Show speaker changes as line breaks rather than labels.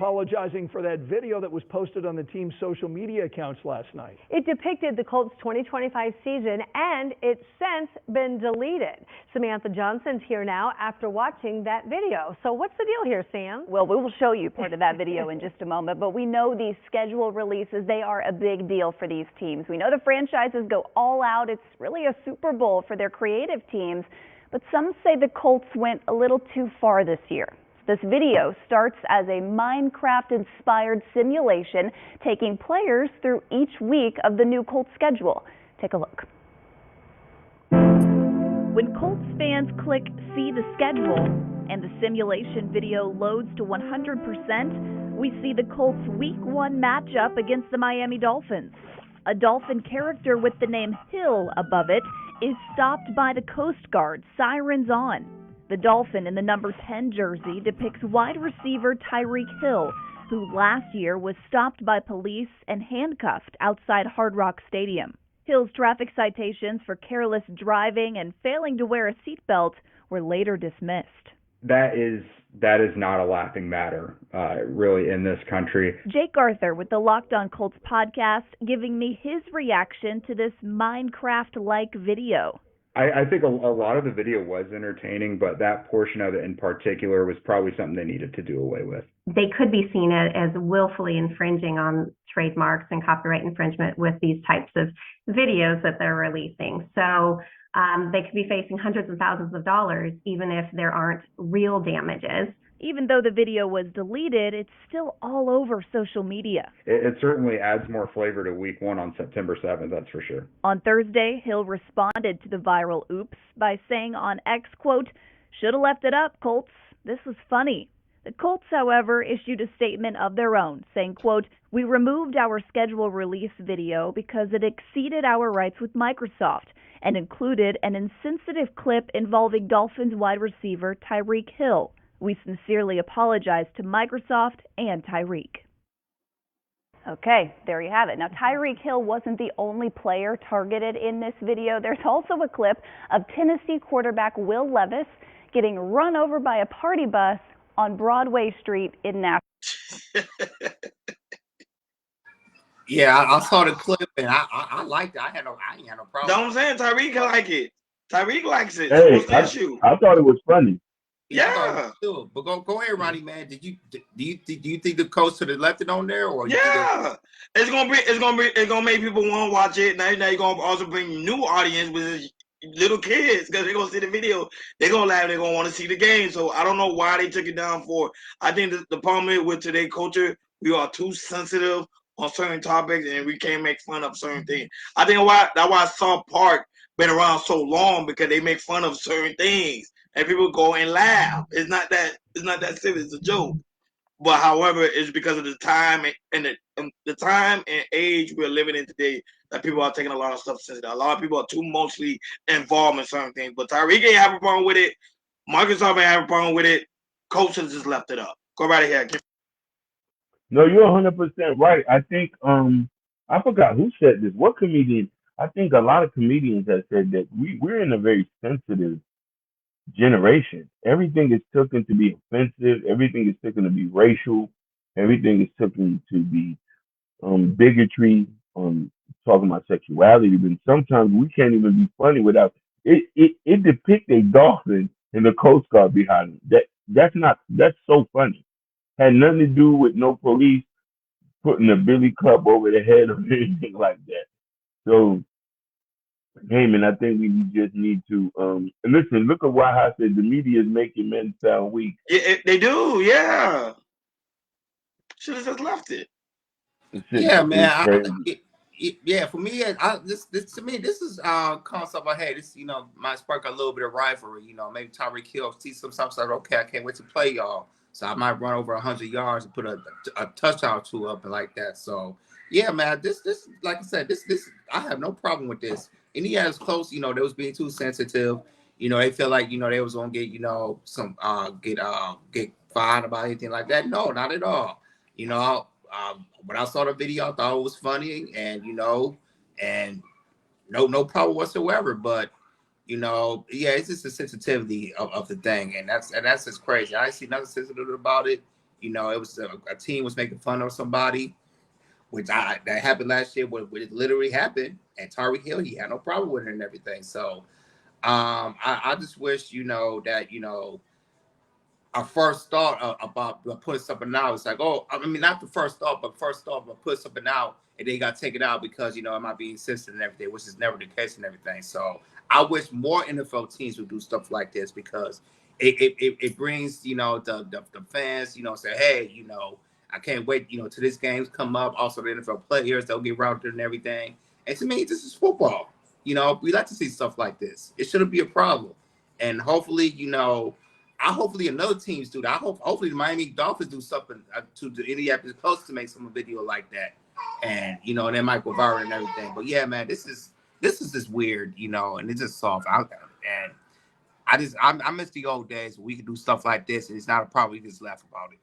apologizing for that video that was posted on the team's social media accounts last night.
It depicted the Colts' 2025 season, and it's since been deleted. Samantha Johnson's here now after watching that video. So what's the deal here, Sam?
Well, we will show you part of that video in just a moment, but we know these schedule releases, they are a big deal for these teams. We know the franchises go all out. It's really a Super Bowl for their creative teams, but some say the Colts went a little too far this year. This video starts as a Minecraft-inspired simulation, taking players through each week of the new Colts schedule. Take a look. When Colts fans click See the Schedule and the simulation video loads to 100%, we see the Colts' Week 1 matchup against the Miami Dolphins. A Dolphin character with the name Hill above it is stopped by the Coast Guard, sirens on. The Dolphin in the number 10 jersey depicts wide receiver Tyreek Hill, who last year was stopped by police and handcuffed outside Hard Rock Stadium. Hill's traffic citations for careless driving and failing to wear a seatbelt were later dismissed.
That is not a laughing matter, really, in this country.
Jake Arthur with the Locked On Colts podcast giving me his reaction to this Minecraft-like video.
I think a lot of the video was entertaining, but that portion of it in particular was probably something they needed to do away with.
They could be seen as willfully infringing on trademarks and copyright infringement with these types of videos that they're releasing. So they could be facing hundreds of thousands of dollars, even if there aren't real damages.
Even though the video was deleted, it's still all over social media.
It certainly adds more flavor to Week 1 on September 7th, that's for sure.
On Thursday, Hill responded to the viral oops by saying on X, quote, "Shoulda left it up, Colts. This was funny." The Colts, however, issued a statement of their own, saying, quote, "We removed our schedule release video because it exceeded our rights with Microsoft and included an insensitive clip involving Dolphins wide receiver Tyreek Hill. We sincerely apologize to Microsoft and Tyreek." Okay, there you have it. Now, Tyreek Hill wasn't the only player targeted in this video. There's also a clip of Tennessee quarterback Will Levis getting run over by a party bus on Broadway Street in Nashville.
Yeah, I saw the clip and I liked it. I ain't had no problem.
Know what I'm saying? Tyreek like it. Tyreek likes it.
Hey,
What's the issue?
I thought it was funny.
Yeah.
But go ahead, Ronnie, man. Do you think the coach should have left it on there, or
yeah, it's gonna make people want to watch it. Now you're gonna also bring new audience with little kids because they're gonna see the video. They're gonna laugh. They're gonna want to see the game. So I don't know why they took it down for. I think the problem is with today's culture, we are too sensitive on certain topics and we can't make fun of certain things. I think that's why South Park been around so long, because they make fun of certain things. And people go and laugh. It's not that serious. It's a joke. But however, it's because of the time and the time and age we're living in today that people are taking a lot of stuff sensitive. A lot of people are too mostly involved in certain things. But Tyreek ain't have a problem with it. Microsoft ain't have a problem with it. Coach has just left it up. Go right ahead.
No, you're 100% right. I think I forgot who said this. What comedian? I think a lot of comedians have said that we're in a very sensitive generation. Everything is taken to be offensive. Everything is taken to be racial. Everything is taken to be bigotry, talking about sexuality. But sometimes we can't even be funny without it. It depicts a dolphin and the Coast Guard behind it. That's so funny. Had nothing to do with no police putting a billy club over the head or anything like that. So, hey man, I think we just need to and listen. Look at why I said the media is making men sound weak.
Yeah, they do. Yeah, should have just left it.
Yeah, man. Yeah, for me, this to me, this is concept of, hey, this might spark a little bit of rivalry. Maybe Tyreek Hill see sometimes like, okay, I can't wait to play y'all, so I might run over 100 yards and put a touchdown or two up and like that. So yeah, man, this like I said, this I have no problem with this. Indiana's close, they was being too sensitive. They feel like they was gonna get some get fined about anything like that. No, not at all. When I saw the video, I thought it was funny, and and no problem whatsoever. But yeah, it's just the sensitivity of the thing, and that's just crazy. I see nothing sensitive about it. You know, it was a team was making fun of somebody, that happened last year, where it literally happened. And Tyreek Hill, he had no problem with it and everything. So I just wish, that, our first thought about putting something out. It's like, oh, I mean, not the first thought, but put something out and they got taken out because, it might be insensitive and everything, which is never the case and everything. So I wish more NFL teams would do stuff like this because it brings, the fans, say, hey, I can't wait, till this game's come up. Also, the NFL players, they'll get routed and everything. And to me, this is football. We like to see stuff like this. It shouldn't be a problem. And hopefully, hopefully another teams do that. Hopefully the Miami Dolphins do something to the Indianapolis Colts to make some video like that, and they might go viral and everything. But yeah, man, this is just weird, and it's just soft. And I miss the old days where we could do stuff like this, and it's not a problem. We just laugh about it.